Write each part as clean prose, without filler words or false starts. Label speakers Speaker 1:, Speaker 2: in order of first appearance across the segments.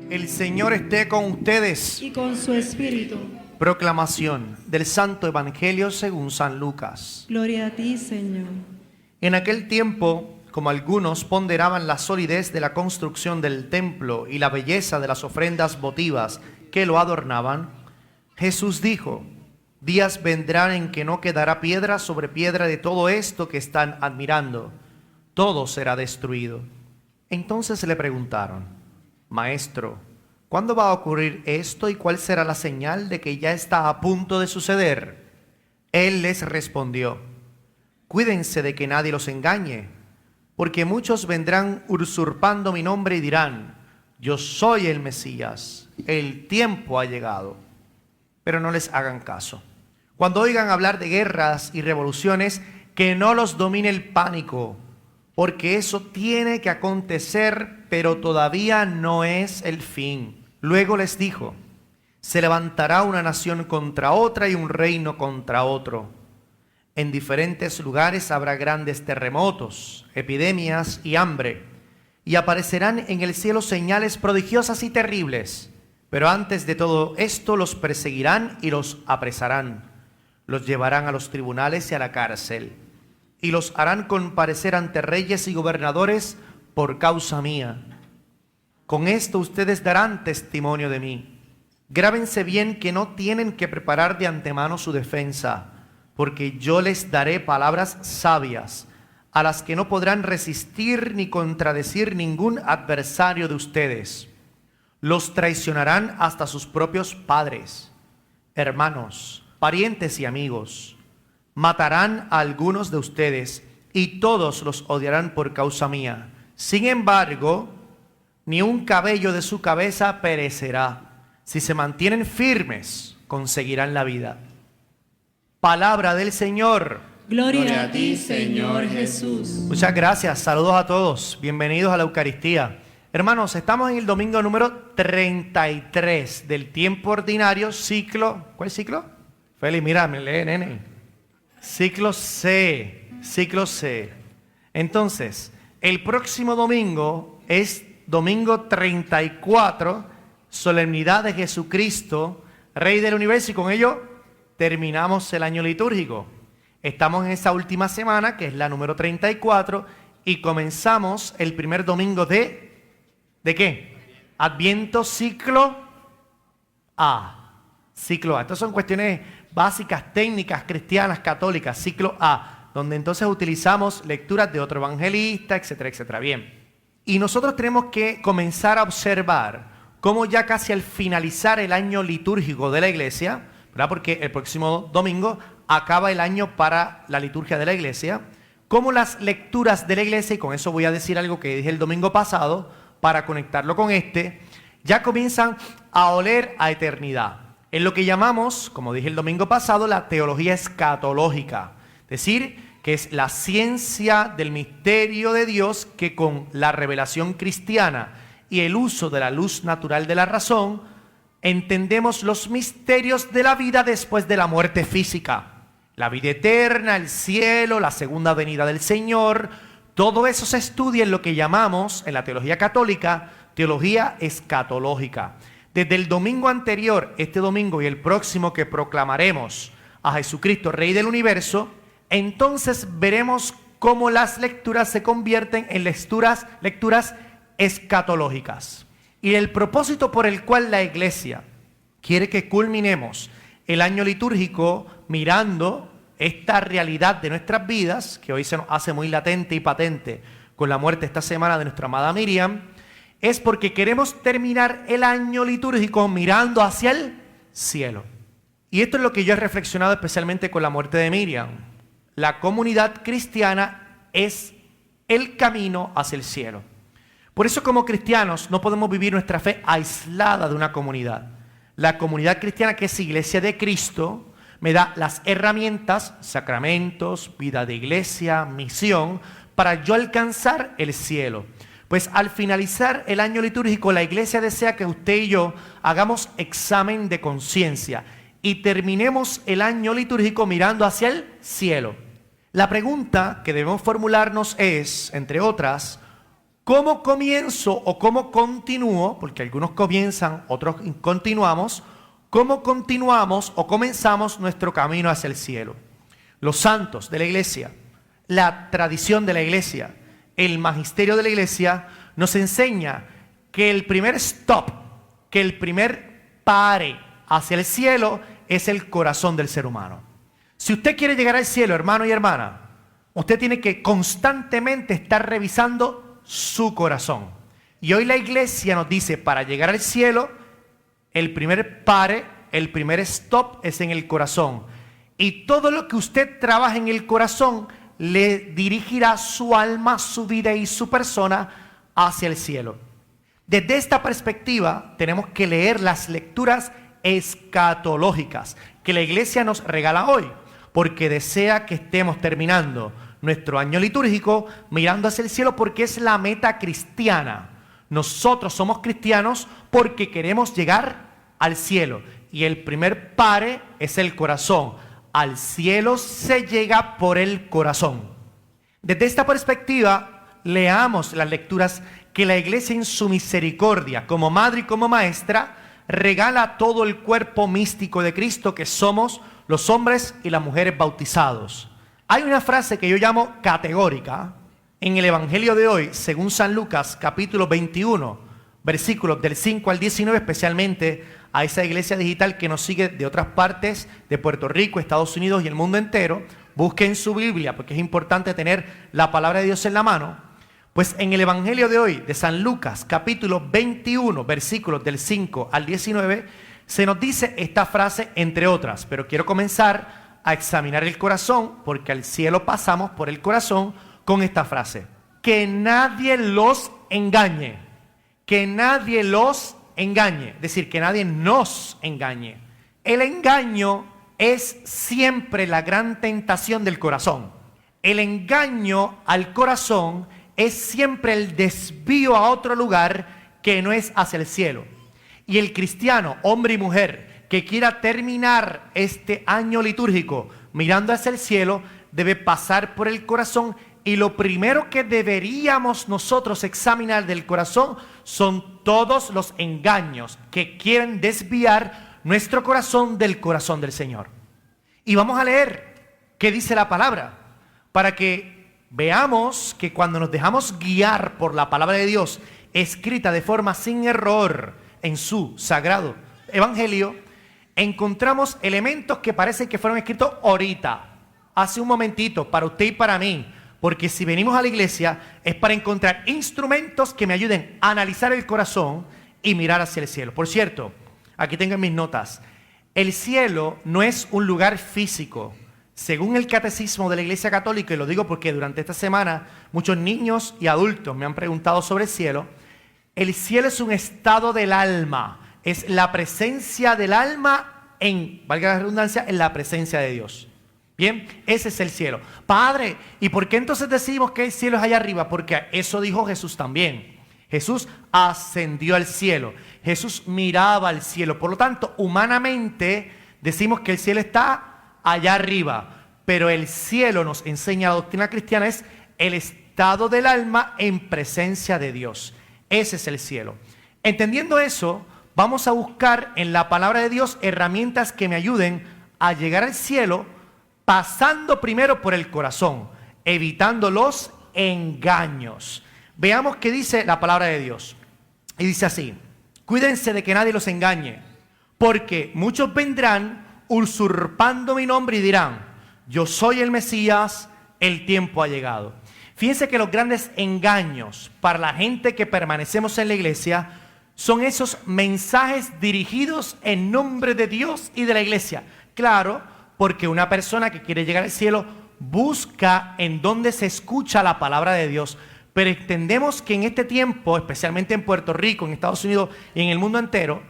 Speaker 1: El Señor esté con ustedes.
Speaker 2: Y con su espíritu.
Speaker 1: Proclamación del Santo Evangelio según San Lucas.
Speaker 2: Gloria a ti, Señor.
Speaker 1: En aquel tiempo, como algunos ponderaban la solidez de la construcción del templo y la belleza de las ofrendas votivas que lo adornaban, Jesús dijo: días vendrán en que no quedará piedra sobre piedra de todo esto que están admirando. Todo será destruido. Entonces le preguntaron: Maestro, ¿cuándo va a ocurrir esto y cuál será la señal de que ya está a punto de suceder? Él les respondió: cuídense de que nadie los engañe, porque muchos vendrán usurpando mi nombre y dirán: yo soy el Mesías, el tiempo ha llegado. Pero no les hagan caso. Cuando oigan hablar de guerras y revoluciones, que no los domine el pánico, porque eso tiene que acontecer, pero todavía no es el fin. Luego les dijo: se levantará una nación contra otra y un reino contra otro. En diferentes lugares habrá grandes terremotos, epidemias y hambre, y aparecerán en el cielo señales prodigiosas y terribles. Pero antes de todo esto los perseguirán y los apresarán, los llevarán a los tribunales y a la cárcel, y los harán comparecer ante reyes y gobernadores por causa mía. Con esto ustedes darán testimonio de mí. Grábense bien que no tienen que preparar de antemano su defensa, porque yo les daré palabras sabias, a las que no podrán resistir ni contradecir ningún adversario de ustedes. Los traicionarán hasta sus propios padres, hermanos, parientes y amigos. Matarán a algunos de ustedes y todos los odiarán por causa mía. Sin embargo, ni un cabello de su cabeza perecerá. Si se mantienen firmes, conseguirán la vida. Palabra del Señor.
Speaker 2: Gloria a ti, Señor Jesús.
Speaker 1: Muchas gracias. Saludos a todos. Bienvenidos a la Eucaristía. Hermanos, estamos en el domingo número 33 del tiempo ordinario, ciclo... ¿Cuál ciclo? Félix, mira, me lee, nene. Ciclo C. Entonces, el próximo domingo es domingo 34, solemnidad de Jesucristo, Rey del Universo, y con ello terminamos el año litúrgico. Estamos en esa última semana, que es la número 34, y comenzamos el primer domingo ¿de qué? Adviento, ciclo A. Ciclo A. Estas son cuestiones básicas, técnicas, cristianas, católicas. Ciclo A, donde entonces utilizamos lecturas de otro evangelista, etcétera, etcétera. Bien. Y nosotros tenemos que comenzar a observar cómo ya casi al finalizar el año litúrgico de la iglesia, ¿verdad? Porque el próximo domingo acaba el año para la liturgia de la iglesia, cómo las lecturas de la iglesia, y con eso voy a decir algo que dije el domingo pasado, para conectarlo con ya comienzan a oler a eternidad. En lo que llamamos, como dije el domingo pasado, la teología escatológica. Es decir, que es la ciencia del misterio de Dios que con la revelación cristiana y el uso de la luz natural de la razón, entendemos los misterios de la vida después de la muerte física. La vida eterna, el cielo, la segunda venida del Señor. Todo eso se estudia en lo que llamamos, en la teología católica, teología escatológica. Desde el domingo anterior, este domingo y el próximo que proclamaremos a Jesucristo, Rey del Universo, entonces veremos cómo las lecturas se convierten en lecturas escatológicas. Y el propósito por el cual la Iglesia quiere que culminemos el año litúrgico mirando esta realidad de nuestras vidas, que hoy se nos hace muy latente y patente con la muerte esta semana de nuestra amada Miriam, es porque queremos terminar el año litúrgico mirando hacia el cielo. Y esto es lo que yo he reflexionado especialmente con la muerte de Miriam. La comunidad cristiana es el camino hacia el cielo. Por eso, como cristianos, no podemos vivir nuestra fe aislada de una comunidad. La comunidad cristiana, que es Iglesia de Cristo, me da las herramientas, sacramentos, vida de iglesia, misión, para yo alcanzar el cielo. Pues al finalizar el año litúrgico, la iglesia desea que usted y yo hagamos examen de conciencia y terminemos el año litúrgico mirando hacia el cielo. La pregunta que debemos formularnos es, entre otras, ¿Cómo comienzo o cómo continúo? Porque algunos comienzan, otros continuamos. ¿Cómo continuamos o comenzamos nuestro camino hacia el cielo? Los santos de la iglesia, la tradición de la iglesia, el magisterio de la iglesia nos enseña que el primer stop, que el primer pare hacia el cielo es el corazón del ser humano. Si usted quiere llegar al cielo, hermano y hermana, usted tiene que constantemente estar revisando su corazón. Y hoy la iglesia nos dice, para llegar al cielo, el primer pare, el primer stop es en el corazón. Y todo lo que usted trabaja en el corazón le dirigirá su alma, su vida y su persona hacia el cielo. Desde esta perspectiva tenemos que leer las lecturas escatológicas que la iglesia nos regala hoy, porque desea que estemos terminando nuestro año litúrgico mirando hacia el cielo, porque es la meta cristiana. Nosotros somos cristianos porque queremos llegar al cielo, y el primer pare es el corazón. Al cielo se llega por el corazón. Desde esta perspectiva, leamos las lecturas que la iglesia en su misericordia, como madre y como maestra, regala todo el cuerpo místico de Cristo, que somos los hombres y las mujeres bautizados. Hay una frase que yo llamo categórica en el Evangelio de hoy, según San Lucas, capítulo 21, versículos del 5 al 19, especialmente a esa iglesia digital que nos sigue de otras partes de Puerto Rico, Estados Unidos y el mundo entero. Busquen su Biblia, porque es importante tener la palabra de Dios en la mano. Pues en el Evangelio de hoy, de San Lucas, capítulo 21, versículos del 5 al 19, se nos dice esta frase, entre otras, pero quiero comenzar a examinar el corazón, porque al cielo pasamos por el corazón, con esta frase: que nadie los engañe, que nadie los engañe, es decir, que nadie nos engañe. El engaño es siempre la gran tentación del corazón. El engaño al corazón es siempre el desvío a otro lugar que no es hacia el cielo. Y el cristiano, hombre y mujer, que quiera terminar este año litúrgico mirando hacia el cielo, debe pasar por el corazón. Y lo primero que deberíamos nosotros examinar del corazón son todos los engaños que quieren desviar nuestro corazón del corazón del Señor. Y vamos a leer qué dice la palabra, para que veamos que cuando nos dejamos guiar por la palabra de Dios, escrita de forma sin error en su sagrado evangelio, encontramos elementos que parecen que fueron escritos ahorita, hace un momentito, para usted y para mí. Porque si venimos a la iglesia es para encontrar instrumentos que me ayuden a analizar el corazón y mirar hacia el cielo. Por cierto, aquí tengo mis notas. El cielo no es un lugar físico. Según el catecismo de la Iglesia Católica, y lo digo porque durante esta semana muchos niños y adultos me han preguntado sobre el cielo es un estado del alma. Es la presencia del alma en, valga la redundancia, en la presencia de Dios. Bien, ese es el cielo. Padre, ¿y por qué entonces decimos que el cielo es allá arriba? Porque eso dijo Jesús también. Jesús ascendió al cielo. Jesús miraba al cielo. Por lo tanto, humanamente decimos que el cielo está allá arriba. Pero el cielo, nos enseña la doctrina cristiana, es el estado del alma en presencia de Dios. Ese es el cielo. Entendiendo eso, vamos a buscar en la palabra de Dios herramientas que me ayuden a llegar al cielo, pasando primero por el corazón, evitando los engaños. Veamos qué dice la palabra de Dios. Y dice así: cuídense de que nadie los engañe, porque muchos vendrán usurpando mi nombre y dirán: yo soy el Mesías, el tiempo ha llegado. Fíjense que los grandes engaños para la gente que permanecemos en la iglesia son esos mensajes dirigidos en nombre de Dios y de la iglesia. Claro, porque una persona que quiere llegar al cielo busca en donde se escucha la palabra de Dios. Pero entendemos que en este tiempo, especialmente en Puerto Rico, en Estados Unidos y en el mundo entero,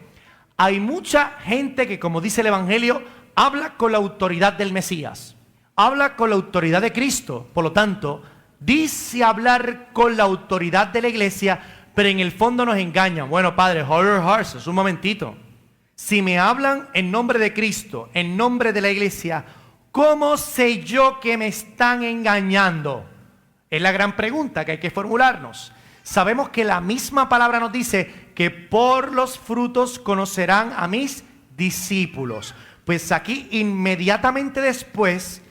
Speaker 1: hay mucha gente que, como dice el Evangelio, habla con la autoridad del Mesías, habla con la autoridad de Cristo. Por lo tanto, dice hablar con la autoridad de la iglesia, pero en el fondo nos engañan. Bueno, padre, hold your horses, un momentito. Si me hablan en nombre de Cristo, en nombre de la iglesia, ¿cómo sé yo que me están engañando? Es la gran pregunta que hay que formularnos. Sabemos que la misma palabra nos dice que por los frutos conocerán a mis discípulos. Pues aquí inmediatamente después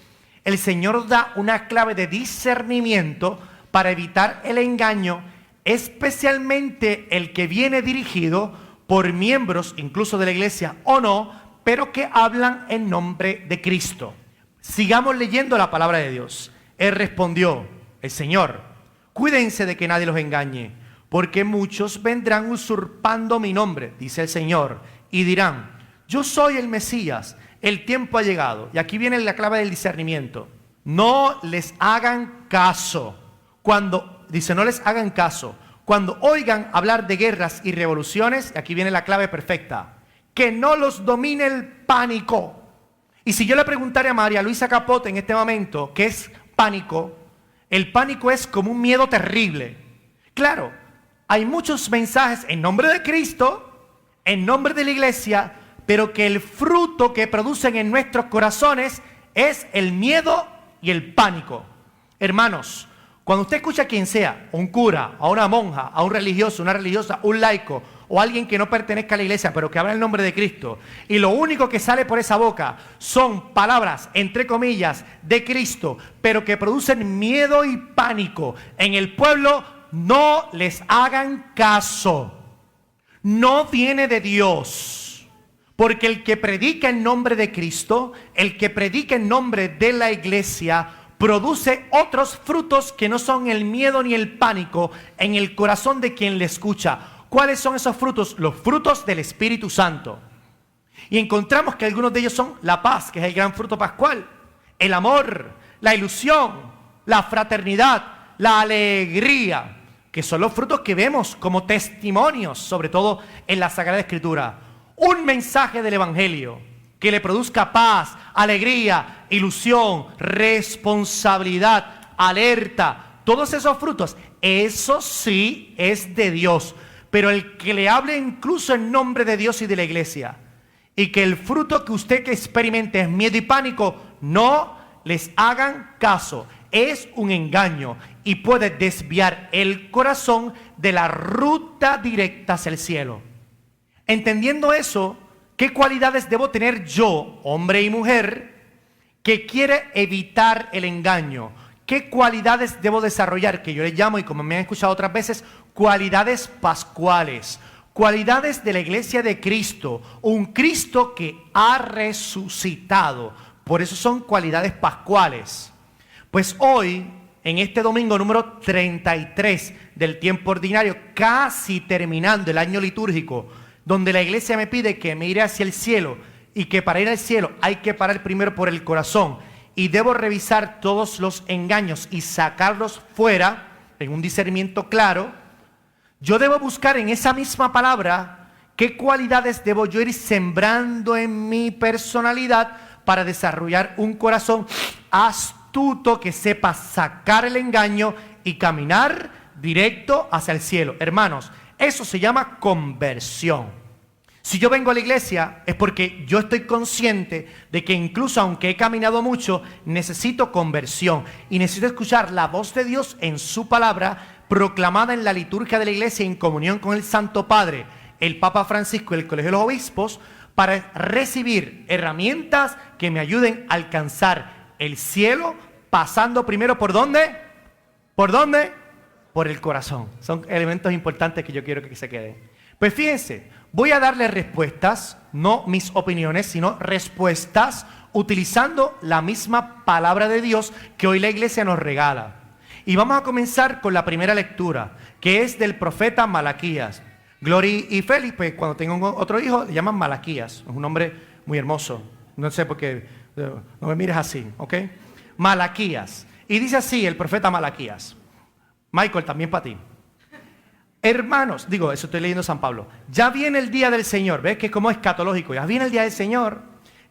Speaker 1: el Señor da una clave de discernimiento para evitar el engaño, especialmente el que viene dirigido por miembros incluso de la iglesia o no, pero que hablan en nombre de Cristo. Sigamos leyendo la palabra de Dios. Él respondió, el Señor: cuídense de que nadie los engañe, porque muchos vendrán usurpando mi nombre, dice el Señor, y dirán: yo soy el Mesías, el tiempo ha llegado. Y aquí viene la clave del discernimiento. No les hagan caso. No les hagan caso. Cuando oigan hablar de guerras y revoluciones, aquí viene la clave perfecta, que no los domine el pánico. Y si yo le preguntara a María Luisa Capote en este momento qué es pánico, el pánico es como un miedo terrible. Claro, hay muchos mensajes en nombre de Cristo, en nombre de la iglesia, pero que el fruto que producen en nuestros corazones es el miedo y el pánico. Hermanos, cuando usted escucha a quien sea, un cura, a una monja, a un religioso, una religiosa, un laico, o alguien que no pertenezca a la iglesia, pero que habla en nombre de Cristo, y lo único que sale por esa boca son palabras, entre comillas, de Cristo, pero que producen miedo y pánico en el pueblo, no les hagan caso. No viene de Dios, porque el que predica en nombre de Cristo, el que predica en nombre de la iglesia, produce otros frutos que no son el miedo ni el pánico en el corazón de quien le escucha. ¿Cuáles son esos frutos? Los frutos del Espíritu Santo. Y encontramos que algunos de ellos son la paz, que es el gran fruto pascual, el amor, la ilusión, la fraternidad, la alegría, que son los frutos que vemos como testimonios, sobre todo en la Sagrada Escritura. Un mensaje del Evangelio que le produzca paz, alegría, ilusión, responsabilidad, alerta, todos esos frutos, eso sí es de Dios. Pero el que le hable incluso en nombre de Dios y de la iglesia, y que el fruto que usted que experimente es miedo y pánico, no les hagan caso. Es un engaño y puede desviar el corazón de la ruta directa hacia el cielo. Entendiendo eso, ¿qué cualidades debo tener yo, hombre y mujer, que quiere evitar el engaño? ¿Qué cualidades debo desarrollar? Que yo le llamo, y como me han escuchado otras veces, cualidades pascuales. Cualidades de la iglesia de Cristo. Un Cristo que ha resucitado. Por eso son cualidades pascuales. Pues hoy, en este domingo número 33 del tiempo ordinario, casi terminando el año litúrgico, donde la iglesia me pide que me iré hacia el cielo, y que para ir al cielo hay que parar primero por el corazón, y debo revisar todos los engaños y sacarlos fuera en un discernimiento claro. Yo debo buscar en esa misma palabra qué cualidades debo yo ir sembrando en mi personalidad para desarrollar un corazón astuto que sepa sacar el engaño y caminar directo hacia el cielo. Hermanos, eso se llama conversión. Si yo vengo a la iglesia es porque yo estoy consciente de que incluso aunque he caminado mucho, necesito conversión y necesito escuchar la voz de Dios en su palabra proclamada en la liturgia de la iglesia en comunión con el Santo Padre, el Papa Francisco y el Colegio de los Obispos, para recibir herramientas que me ayuden a alcanzar el cielo, pasando primero ¿por dónde? ¿Por dónde? Por el corazón. Son elementos importantes que yo quiero que se queden. Pues fíjense, voy a darle respuestas, no mis opiniones, sino respuestas utilizando la misma palabra de Dios que hoy la iglesia nos regala. Y vamos a comenzar con la primera lectura, que es del profeta Malaquías. Glory y Félix, pues cuando tengan otro hijo, le llaman Malaquías. Es un nombre muy hermoso. No sé por qué, no me mires así, ¿ok? Malaquías. Y dice así el profeta Malaquías. Michael, también para ti. Hermanos, digo, eso estoy leyendo San Pablo. Ya viene el día del Señor. ¿Ves que es como escatológico? Ya viene el día del Señor.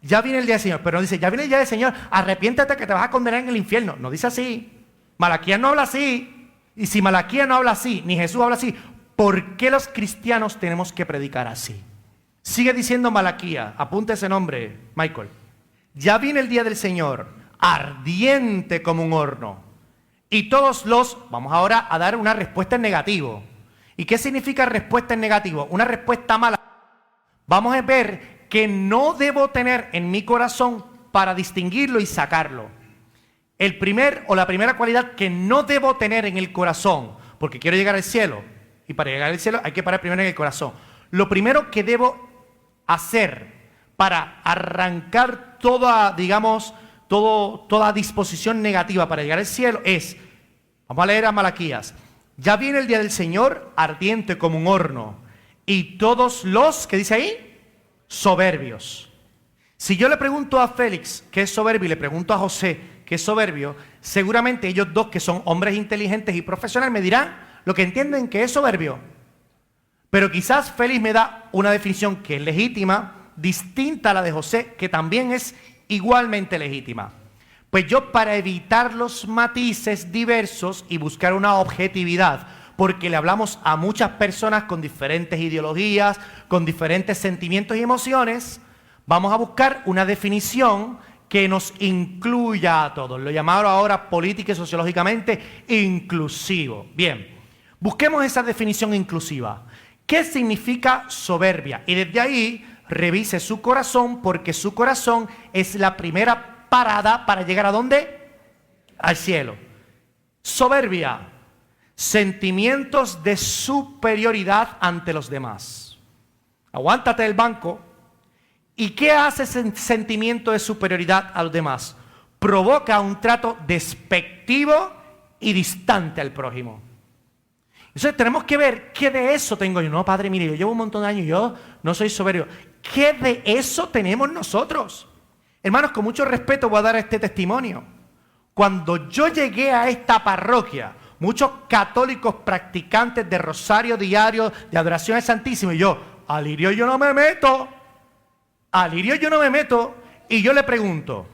Speaker 1: Ya viene el día del Señor. Pero no dice, ya viene el día del Señor. Arrepiéntate que te vas a condenar en el infierno. No dice así. Malaquías no habla así. Y si Malaquías no habla así, ni Jesús habla así, ¿por qué los cristianos tenemos que predicar así? Sigue diciendo Malaquías. Apunta ese nombre, Michael. Ya viene el día del Señor, ardiente como un horno, Y todos los, vamos ahora a dar una respuesta en negativo. ¿Y qué significa respuesta en negativo? Una respuesta mala. Vamos a ver que no debo tener en mi corazón para distinguirlo y sacarlo. La primera cualidad que no debo tener en el corazón, porque quiero llegar al cielo, y para llegar al cielo hay que parar primero en el corazón. Lo primero que debo hacer para arrancar toda disposición negativa para llegar al cielo es, vamos a leer a Malaquías, ya viene el día del Señor ardiente como un horno, y todos los, ¿qué dice ahí? Soberbios. Si yo le pregunto a Félix qué es soberbio y le pregunto a José qué es soberbio, seguramente ellos dos, que son hombres inteligentes y profesionales, me dirán lo que entienden que es soberbio. Pero quizás Félix me da una definición que es legítima, distinta a la de José, que también es igualmente legítima. Pues yo, para evitar los matices diversos y buscar una objetividad, porque le hablamos a muchas personas con diferentes ideologías, con diferentes sentimientos y emociones, vamos a buscar una definición que nos incluya a todos. Lo llamado ahora política y sociológicamente inclusivo. Bien, busquemos esa definición inclusiva. ¿Qué significa soberbia? Y desde ahí revise su corazón, porque su corazón es la primera parada para llegar ¿a dónde? Al cielo. Soberbia, sentimientos de superioridad ante los demás. Aguántate del banco. ¿Y qué hace ese sentimiento de superioridad a los demás? Provoca un trato despectivo y distante al prójimo. Entonces tenemos que ver qué de eso tengo yo. No, padre, mire, yo llevo un montón de años y yo no soy soberbio. ¿Qué de eso tenemos nosotros? Hermanos, con mucho respeto voy a dar este testimonio. Cuando yo llegué a esta parroquia, muchos católicos practicantes de rosario diario, de adoración al Santísimo, y yo, al lirio yo no me meto. Al lirio yo no me meto. Y yo le pregunto,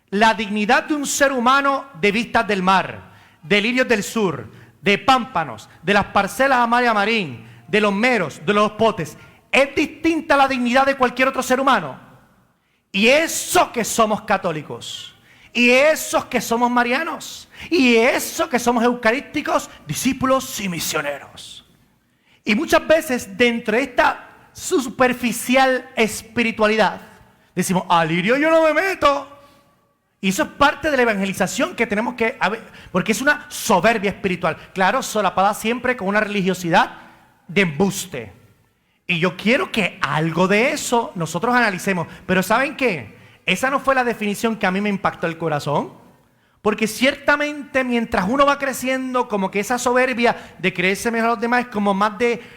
Speaker 1: la dignidad de un ser humano de vistas del mar, de lirios del sur, de pámpanos, de las parcelas Amalia Marín, de los meros, de los potes, ¿es distinta a la dignidad de cualquier otro ser humano? Y eso que somos católicos, y esos que somos marianos, y eso que somos eucarísticos, discípulos y misioneros. Y muchas veces dentro de esta superficial espiritualidad decimos, al lirio yo no me meto. Y eso es parte de la evangelización que tenemos que, porque es una soberbia espiritual, claro, solapada siempre con una religiosidad de embuste. Y yo quiero que algo de eso nosotros analicemos. Pero ¿saben qué? Esa no fue la definición que a mí me impactó el corazón. Porque ciertamente mientras uno va creciendo, como que esa soberbia de creerse mejor a los demás es como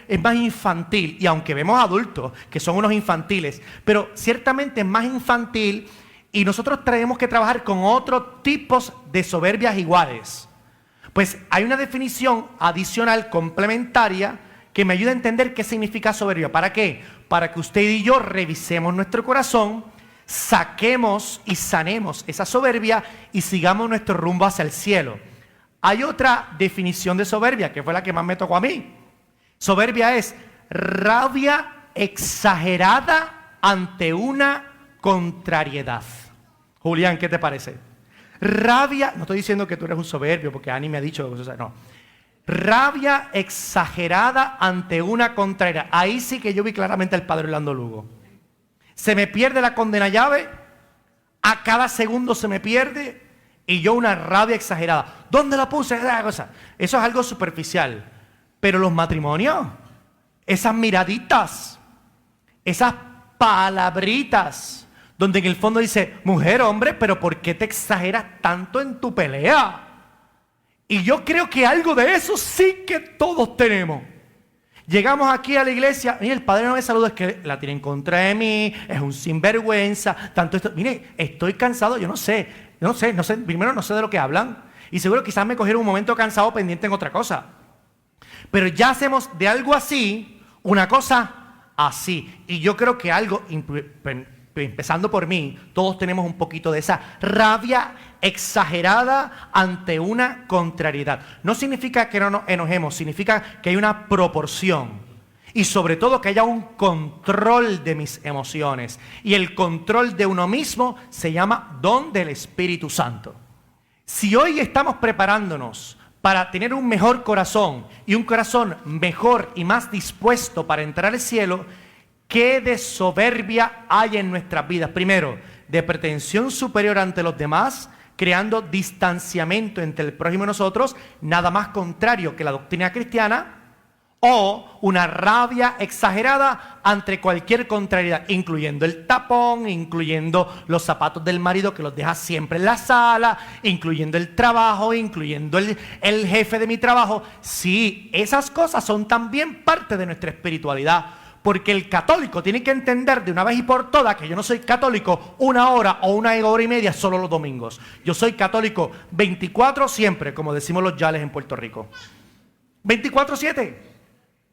Speaker 1: es más infantil. Y aunque vemos adultos que son unos infantiles, pero ciertamente es más infantil. Y nosotros tenemos que trabajar con otros tipos de soberbias iguales. Pues hay una definición adicional, complementaria, que me ayuda a entender qué significa soberbia. ¿Para qué? Para que usted y yo revisemos nuestro corazón, saquemos y sanemos esa soberbia y sigamos nuestro rumbo hacia el cielo. Hay otra definición de soberbia, que fue la que más me tocó a mí. Soberbia es rabia exagerada ante una contrariedad. Julián, ¿qué te parece? Rabia, no estoy diciendo que tú eres un soberbio, porque Ani me ha dicho cosas, no. Rabia exagerada ante una contrariedad. Ahí sí que yo vi claramente al padre Orlando Lugo. Se me pierde la condena llave, a cada segundo se me pierde, y yo una rabia exagerada. ¿Dónde la puse? Eso es algo superficial. Pero los matrimonios, esas miraditas, esas palabritas, donde en el fondo dice, mujer, hombre, pero ¿por qué te exageras tanto en tu pelea? Y yo creo que algo de eso sí que todos tenemos. Llegamos aquí a la iglesia, mire, el padre no me saluda, es que la tiene en contra de mí, es un sinvergüenza, tanto esto. Mire, estoy cansado, yo no sé, primero no sé de lo que hablan, y seguro quizás me cogieron un momento cansado pendiente en otra cosa. Pero ya hacemos de algo así, una cosa así. Y yo creo que algo, empezando por mí, todos tenemos un poquito de esa rabia exagerada ante una contrariedad. No significa que no nos enojemos, significa que hay una proporción. Y sobre todo que haya un control de mis emociones. Y el control de uno mismo se llama don del Espíritu Santo. Si hoy estamos preparándonos para tener un mejor corazón y un corazón mejor y más dispuesto para entrar al cielo, ¿qué de soberbia hay en nuestras vidas? Primero, de pretensión superior ante los demás, creando distanciamiento entre el prójimo y nosotros, nada más contrario que la doctrina cristiana, o una rabia exagerada ante cualquier contrariedad, incluyendo el tapón, incluyendo los zapatos del marido que los deja siempre en la sala, incluyendo el trabajo, incluyendo el jefe de mi trabajo. Sí, esas cosas son también parte de nuestra espiritualidad, porque el católico tiene que entender de una vez y por todas que yo no soy católico 1 hora o 1 hora y media solo los domingos. Yo soy católico 24 siempre, como decimos los yales en Puerto Rico. 24/7.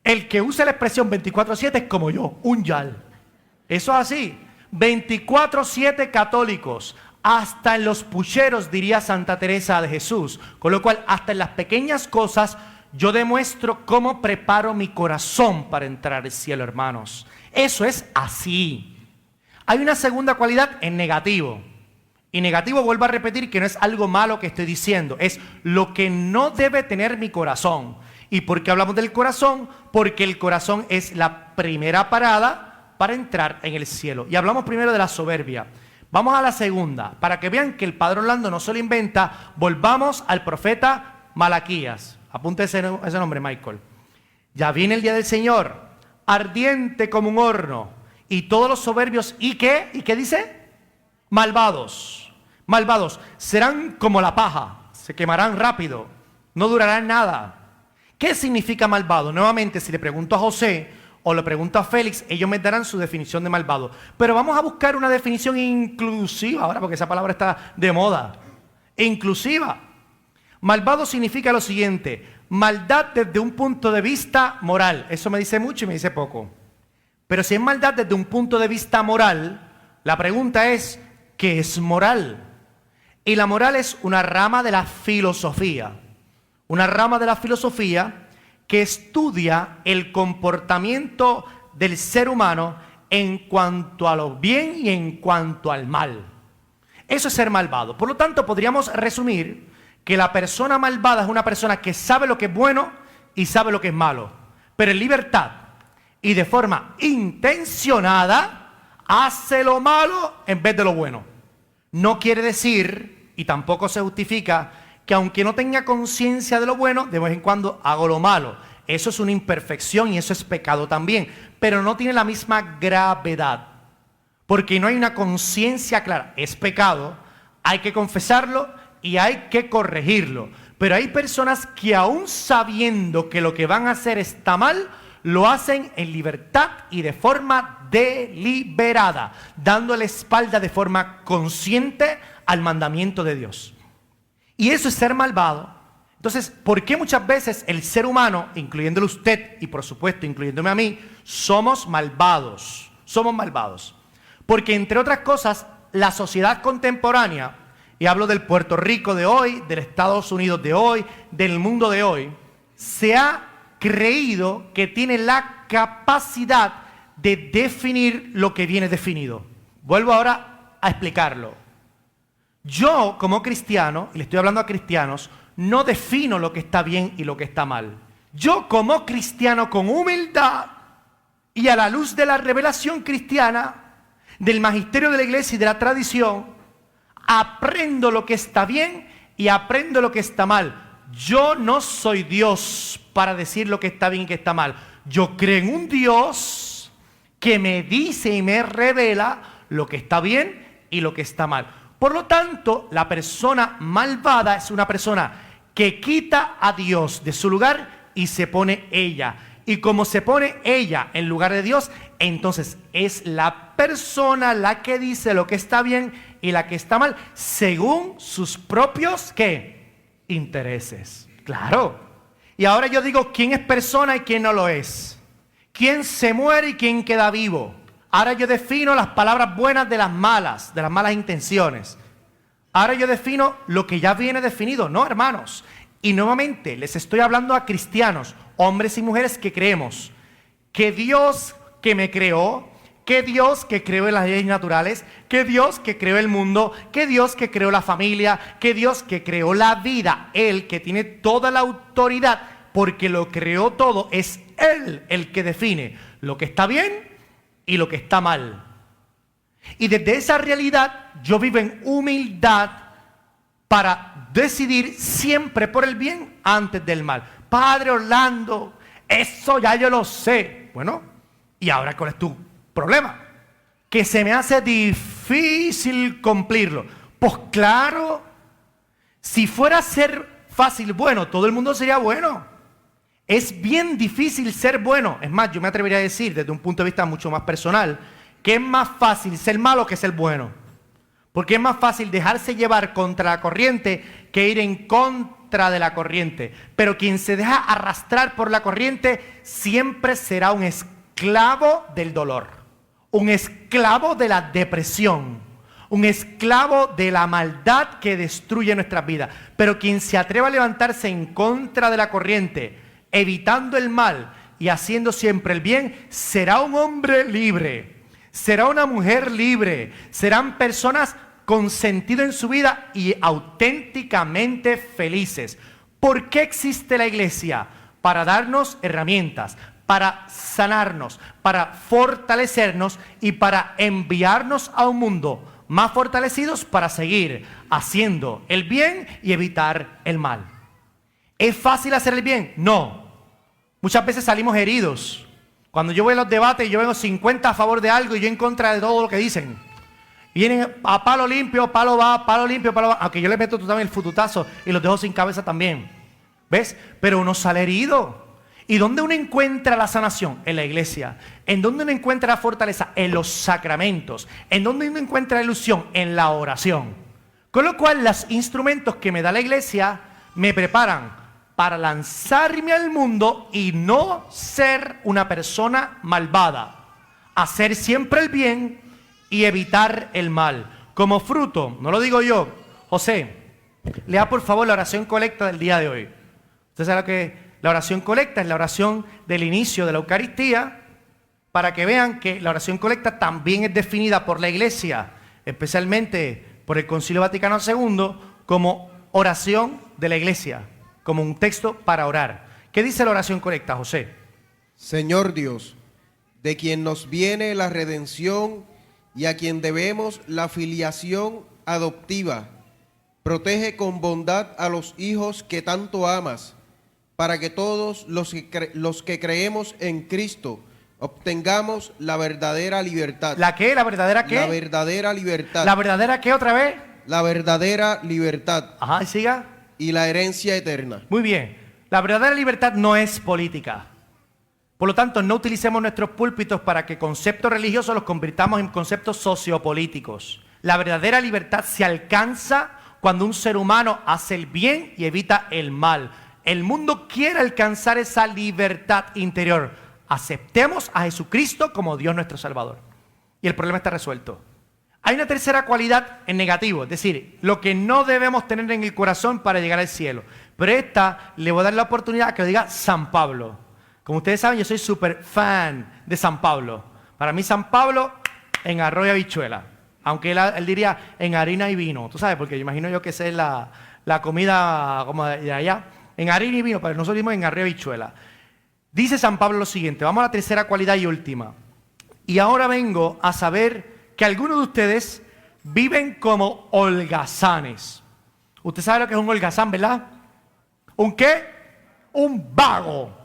Speaker 1: El que usa la expresión 24/7 es como yo, un yal. Eso es así. 24/7 católicos. Hasta en los pucheros, diría Santa Teresa de Jesús. Con lo cual, hasta en las pequeñas cosas, yo demuestro cómo preparo mi corazón para entrar al cielo, hermanos. Eso es así. Hay una segunda cualidad en negativo. Y negativo, vuelvo a repetir, que no es algo malo que estoy diciendo. Es lo que no debe tener mi corazón. ¿Y por qué hablamos del corazón? Porque el corazón es la primera parada para entrar en el cielo. Y hablamos primero de la soberbia. Vamos a la segunda. Para que vean que el Padre Orlando no se lo inventa, volvamos al profeta Malaquías. Apunte ese nombre, Michael. Ya viene el día del Señor, ardiente como un horno, y todos los soberbios, ¿y qué? ¿Y qué dice? Malvados. Malvados. Serán como la paja, se quemarán rápido, no durarán nada. ¿Qué significa malvado? Nuevamente, si le pregunto a José o le pregunto a Félix, ellos me darán su definición de malvado. Pero vamos a buscar una definición inclusiva ahora, porque esa palabra está de moda. Inclusiva. Malvado significa lo siguiente: maldad desde un punto de vista moral. Eso me dice mucho y me dice poco. Pero si es maldad desde un punto de vista moral, la pregunta es, ¿qué es moral? Y la moral es una rama de la filosofía. Una rama de la filosofía que estudia el comportamiento del ser humano en cuanto a lo bien y en cuanto al mal. Eso es ser malvado. Por lo tanto, podríamos resumir que la persona malvada es una persona que sabe lo que es bueno y sabe lo que es malo, pero en libertad y de forma intencionada hace lo malo en vez de lo bueno. No quiere decir, y tampoco se justifica, que aunque no tenga conciencia de lo bueno, de vez en cuando hago lo malo. Eso es una imperfección y eso es pecado también, pero no tiene la misma gravedad, porque no hay una conciencia clara. Es pecado, hay que confesarlo y hay que corregirlo. Pero hay personas que aún sabiendo que lo que van a hacer está mal, lo hacen en libertad y de forma deliberada, dándole espalda de forma consciente al mandamiento de Dios. Y eso es ser malvado. Entonces, ¿por qué muchas veces el ser humano, incluyéndolo usted y por supuesto incluyéndome a mí, somos malvados? Somos malvados. Porque entre otras cosas, la sociedad contemporánea, y hablo del Puerto Rico de hoy, del Estados Unidos de hoy, del mundo de hoy, se ha creído que tiene la capacidad de definir lo que viene definido. Vuelvo ahora a explicarlo. Yo, como cristiano, y le estoy hablando a cristianos, no defino lo que está bien y lo que está mal. Yo, como cristiano, con humildad y a la luz de la revelación cristiana, del magisterio de la iglesia y de la tradición, aprendo lo que está bien y aprendo lo que está mal. Yo no soy Dios para decir lo que está bien y que está mal. Yo creo en un Dios que me dice y me revela lo que está bien y lo que está mal. Por lo tanto, la persona malvada es una persona que quita a Dios de su lugar y se pone ella. Y como se pone ella en lugar de Dios, entonces es la persona la que dice lo que está bien y la que está mal, según sus propios, ¿qué? Intereses. Claro. Y ahora yo digo quién es persona y quién no lo es. Quién se muere y quién queda vivo. Ahora yo defino las palabras buenas de las malas intenciones. Ahora yo defino lo que ya viene definido, ¿no, hermanos? Y nuevamente les estoy hablando a cristianos, hombres y mujeres que creemos que Dios que me creó, que Dios que creó las leyes naturales, que Dios que creó el mundo, que Dios que creó la familia, que Dios que creó la vida. Él que tiene toda la autoridad, porque lo creó todo, es Él el que define lo que está bien y lo que está mal. Y desde esa realidad yo vivo en humildad para decidir siempre por el bien antes del mal. Padre Orlando, eso ya yo lo sé. Bueno, ¿y ahora cuál es tu problema? Que se me hace difícil cumplirlo. Pues claro, si fuera a ser fácil, bueno, todo el mundo sería bueno. Es bien difícil ser bueno. Es más, yo me atrevería a decir, desde un punto de vista mucho más personal, que es más fácil ser malo que ser bueno. Porque es más fácil dejarse llevar contra la corriente que ir en contra de la corriente. Pero quien se deja arrastrar por la corriente siempre será un esclavo del dolor, un esclavo de la depresión, un esclavo de la maldad que destruye nuestras vidas. Pero quien se atreva a levantarse en contra de la corriente, evitando el mal y haciendo siempre el bien, será un hombre libre, será una mujer libre, serán personas con sentido en su vida y auténticamente felices. ¿Por qué existe la iglesia? Para darnos herramientas, para sanarnos, para fortalecernos y para enviarnos a un mundo más fortalecidos para seguir haciendo el bien y evitar el mal. ¿Es fácil hacer el bien? No. Muchas veces salimos heridos. Cuando yo voy a los debates, yo vengo 50 a favor de algo y yo en contra de todo lo que dicen. Vienen a palo limpio, palo va, palo limpio, palo va. Aunque yo les meto también el fututazo y los dejo sin cabeza también. ¿Ves? Pero uno sale herido. ¿Y dónde uno encuentra la sanación? En la iglesia. ¿En dónde uno encuentra la fortaleza? En los sacramentos. ¿En dónde uno encuentra la ilusión? En la oración. Con lo cual, los instrumentos que me da la iglesia me preparan para lanzarme al mundo y no ser una persona malvada. Hacer siempre el bien y evitar el mal. Como fruto, no lo digo yo, José, lea por favor la oración colecta del día de hoy. Usted sabe lo que la oración colecta es la oración del inicio de la Eucaristía, para que vean que la oración colecta también es definida por la Iglesia, especialmente por el Concilio Vaticano II, como oración de la Iglesia, como un texto para orar. ¿Qué dice la oración colecta, José?
Speaker 3: Señor Dios, de quien nos viene la redención y a quien debemos la filiación adoptiva, protege con bondad a los hijos que tanto amas, para que todos los que creemos en Cristo obtengamos la verdadera libertad.
Speaker 1: ¿La qué? ¿La verdadera qué?
Speaker 3: La verdadera libertad.
Speaker 1: ¿La verdadera qué otra vez?
Speaker 3: La verdadera libertad.
Speaker 1: Ajá, y siga.
Speaker 3: Y la herencia eterna.
Speaker 1: Muy bien. La verdadera libertad no es política. Por lo tanto, no utilicemos nuestros púlpitos para que conceptos religiosos los convirtamos en conceptos sociopolíticos. La verdadera libertad se alcanza cuando un ser humano hace el bien y evita el mal. El mundo quiere alcanzar esa libertad interior. Aceptemos a Jesucristo como Dios nuestro Salvador. Y el problema está resuelto. Hay una tercera cualidad en negativo, es decir, lo que no debemos tener en el corazón para llegar al cielo. Pero esta le voy a dar la oportunidad a que lo diga San Pablo. Como ustedes saben, yo soy súper fan de San Pablo. Para mí San Pablo en arroz y habichuela. Aunque él diría en harina y vino. Tú sabes, porque yo imagino yo que esa es la comida como de allá. En harina y vino, pero nosotros vimos en arroz y habichuela. Dice San Pablo lo siguiente, vamos a la tercera cualidad y última. Y ahora vengo a saber que algunos de ustedes viven como holgazanes. Usted sabe lo que es un holgazán, ¿verdad? ¿Un qué? Un vago.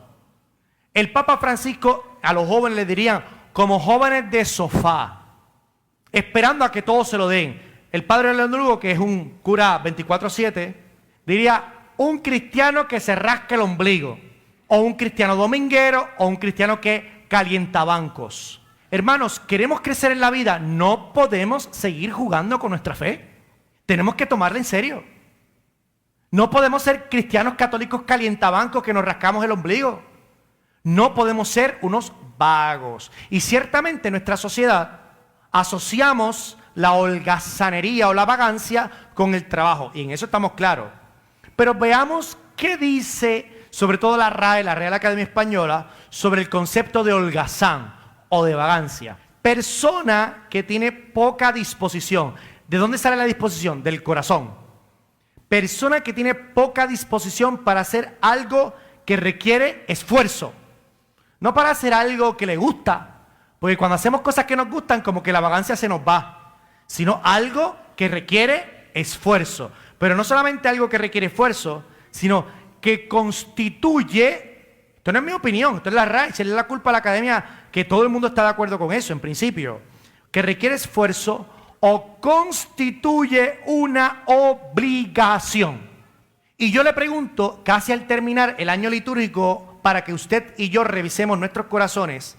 Speaker 1: El Papa Francisco a los jóvenes les diría como jóvenes de sofá, esperando a que todos se lo den. El padre Leandro Lugo, que es un cura 24/7, diría un cristiano que se rasca el ombligo, o un cristiano dominguero, o un cristiano que calienta bancos. Hermanos, queremos crecer en la vida, no podemos seguir jugando con nuestra fe. Tenemos que tomarla en serio. No podemos ser cristianos católicos calientabancos que nos rascamos el ombligo. No podemos ser unos vagos. Y ciertamente en nuestra sociedad asociamos la holgazanería o la vagancia con el trabajo. Y en eso estamos claros. Pero veamos qué dice, sobre todo la RAE, la Real Academia Española, sobre el concepto de holgazán o de vagancia. Persona que tiene poca disposición. ¿De dónde sale la disposición? Del corazón. Persona que tiene poca disposición para hacer algo que requiere esfuerzo. No para hacer algo que le gusta, porque cuando hacemos cosas que nos gustan, como que la vagancia se nos va, sino algo que requiere esfuerzo. Pero no solamente algo que requiere esfuerzo, sino que constituye, esto no es mi opinión, esto es la RAE, echarle la culpa a la academia, que todo el mundo está de acuerdo con eso en principio, que requiere esfuerzo o constituye una obligación. Y yo le pregunto, casi al terminar el año litúrgico, para que usted y yo revisemos nuestros corazones,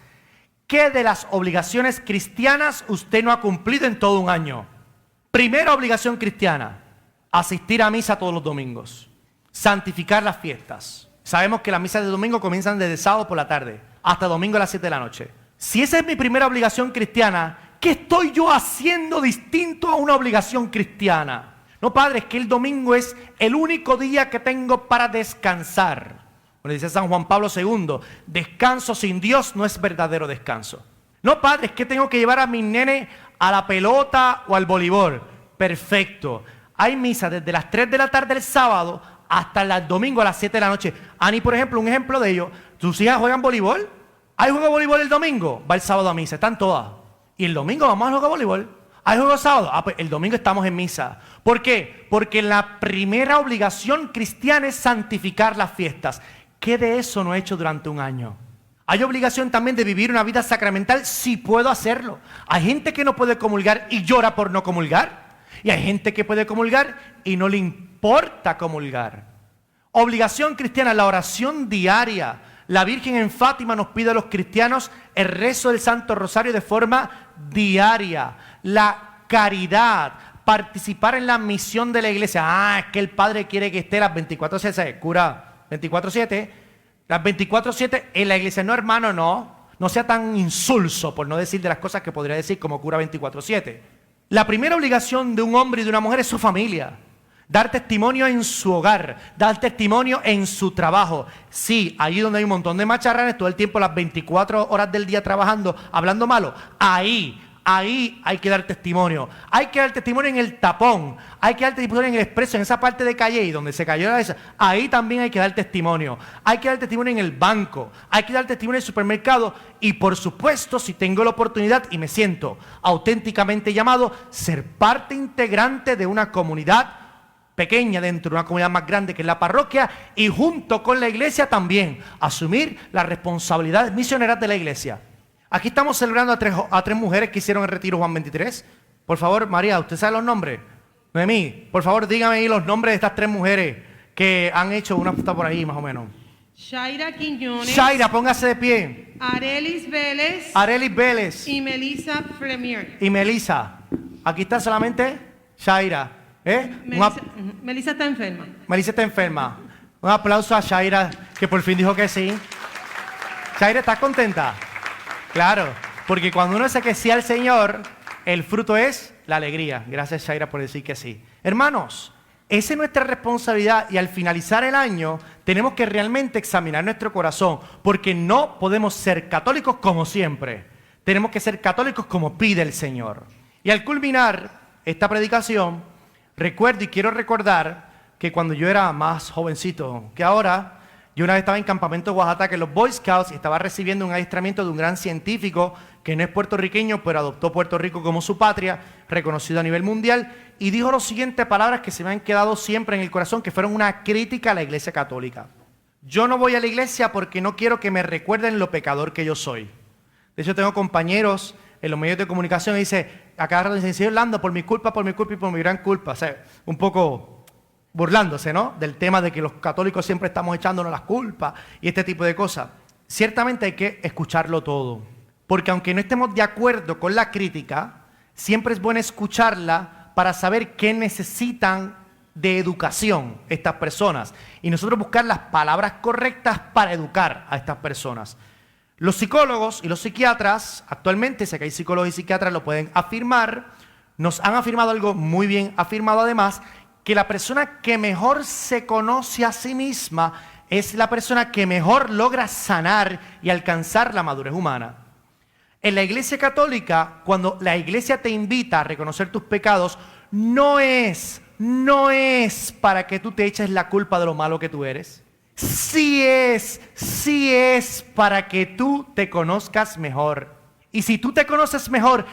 Speaker 1: ¿qué de las obligaciones cristianas usted no ha cumplido en todo un año? Primera obligación cristiana, asistir a misa todos los domingos, santificar las fiestas. Sabemos que las misas de domingo comienzan desde sábado por la tarde hasta domingo a las 7 de la noche. Si esa es mi primera obligación cristiana, ¿qué estoy yo haciendo distinto a una obligación cristiana? No, padre, es que el domingo es el único día que tengo para descansar. Como dice San Juan Pablo II, descanso sin Dios no es verdadero descanso. No, padre, es que tengo que llevar a mis nenes a la pelota o al voleibol. Perfecto. Hay misa desde las 3 de la tarde el sábado hasta el domingo a las 7 de la noche. Ani, por ejemplo, un ejemplo de ello. ¿Tus hijas juegan voleibol? ¿Hay juego de voleibol el domingo? Va el sábado a misa, están todas. Y el domingo vamos al juego de voleibol. ¿Hay juego sábado? Pues el domingo estamos en misa. ¿Por qué? Porque la primera obligación cristiana es santificar las fiestas. ¿Qué de eso no he hecho durante un año? Hay obligación también de vivir una vida sacramental si puedo hacerlo. Hay gente que no puede comulgar y llora por no comulgar. Y hay gente que puede comulgar y no le importa comulgar. Obligación cristiana, la oración diaria. La Virgen en Fátima nos pide a los cristianos el rezo del Santo Rosario de forma diaria. La caridad, participar en la misión de la iglesia. Es que el Padre quiere que esté las 24/7, cura 24/7, las 24/7 en la iglesia. No, hermano, no sea tan insulso, por no decir de las cosas que podría decir como cura 24/7. La primera obligación de un hombre y de una mujer es su familia. Dar testimonio en su hogar, dar testimonio en su trabajo. Sí, allí donde hay un montón de macharranes, todo el tiempo, las 24 horas del día trabajando, hablando malo, ahí hay que dar testimonio. Hay que dar testimonio en el tapón, hay que dar testimonio en el expreso, en esa parte de calle donde se cayó la esa. Ahí también hay que dar testimonio. Hay que dar testimonio en el banco, hay que dar testimonio en el supermercado y, por supuesto, si tengo la oportunidad y me siento auténticamente llamado, ser parte integrante de una comunidad pequeña dentro de una comunidad más grande que es la parroquia y junto con la iglesia también asumir las responsabilidades misioneras de la iglesia. Aquí estamos celebrando a tres mujeres que hicieron el retiro Juan 23. Por favor, María, ¿usted sabe los nombres? Noemí, por favor, dígame ahí los nombres de estas 3 mujeres que han hecho, una está por ahí más o menos.
Speaker 2: Shaira Quiñones.
Speaker 1: Shaira, póngase de pie.
Speaker 2: Arelis Vélez.
Speaker 1: Arelis Vélez.
Speaker 2: Y Melissa Fremier.
Speaker 1: Y Melissa. Aquí está solamente Shaira.
Speaker 2: Melissa está enferma.
Speaker 1: Melissa está enferma. Un aplauso a Shaira, que por fin dijo que sí. Shaira, ¿estás contenta? Claro, porque cuando uno dice que sí al Señor, el fruto es la alegría. Gracias, Shaira, por decir que sí. Hermanos, esa es nuestra responsabilidad y al finalizar el año tenemos que realmente examinar nuestro corazón, porque no podemos ser católicos como siempre. Tenemos que ser católicos como pide el Señor. Y al culminar esta predicación, recuerdo y quiero recordar que cuando yo era más jovencito que ahora, yo una vez estaba en campamento de Oaxaca en los Boy Scouts y estaba recibiendo un adiestramiento de un gran científico que no es puertorriqueño, pero adoptó Puerto Rico como su patria, reconocido a nivel mundial, y dijo las siguientes palabras que se me han quedado siempre en el corazón, que fueron una crítica a la Iglesia Católica. Yo no voy a la iglesia porque no quiero que me recuerden lo pecador que yo soy. De hecho, tengo compañeros en los medios de comunicación y dice, a cada rato dicen, señor Lando, por mi culpa y por mi gran culpa. O sea, un poco burlándose, ¿no? Del tema de que los católicos siempre estamos echándonos las culpas y este tipo de cosas. Ciertamente hay que escucharlo todo, porque aunque no estemos de acuerdo con la crítica, siempre es bueno escucharla para saber qué necesitan de educación estas personas y nosotros buscar las palabras correctas para educar a estas personas. Los psicólogos y los psiquiatras, actualmente, sé que hay psicólogos y psiquiatras, lo pueden afirmar, nos han afirmado algo muy bien afirmado además, que la persona que mejor se conoce a sí misma es la persona que mejor logra sanar y alcanzar la madurez humana. En la Iglesia Católica, cuando la Iglesia te invita a reconocer tus pecados, no es para que tú te eches la culpa de lo malo que tú eres. Sí es para que tú te conozcas mejor. Y si tú te conoces mejor,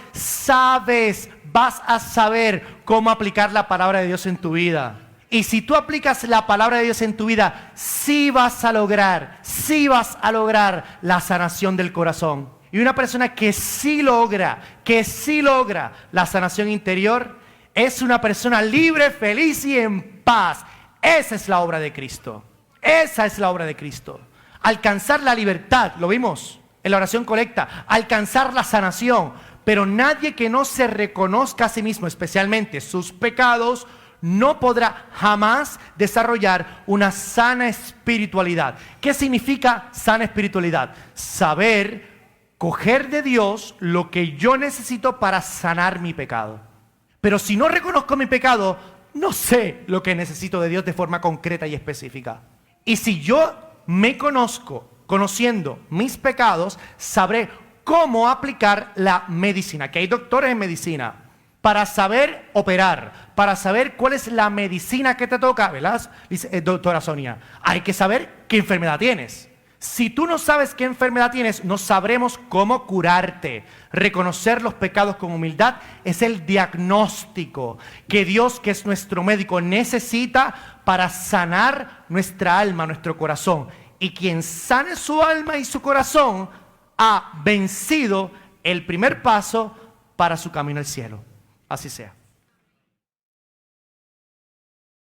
Speaker 1: vas a saber cómo aplicar la palabra de Dios en tu vida. Y si tú aplicas la palabra de Dios en tu vida, sí vas a lograr la sanación del corazón. Y una persona que sí logra la sanación interior, es una persona libre, feliz y en paz. Esa es la obra de Cristo. Esa es la obra de Cristo. Alcanzar la libertad, lo vimos en la oración colecta, alcanzar la sanación. Pero nadie que no se reconozca a sí mismo, especialmente sus pecados, no podrá jamás desarrollar una sana espiritualidad. ¿Qué significa sana espiritualidad? Saber coger de Dios lo que yo necesito para sanar mi pecado. Pero si no reconozco mi pecado, no sé lo que necesito de Dios de forma concreta y específica. Y si yo me conociendo mis pecados, sabré cómo aplicar la medicina. Que hay doctores en medicina para saber operar, para saber cuál es la medicina que te toca, ¿verdad? Dice, doctora Sonia, hay que saber qué enfermedad tienes. Si tú no sabes qué enfermedad tienes, no sabremos cómo curarte. Reconocer los pecados con humildad es el diagnóstico que Dios, que es nuestro médico, necesita para sanar nuestra alma, nuestro corazón. Y quien sane su alma y su corazón ha vencido el primer paso para su camino al cielo. Así sea.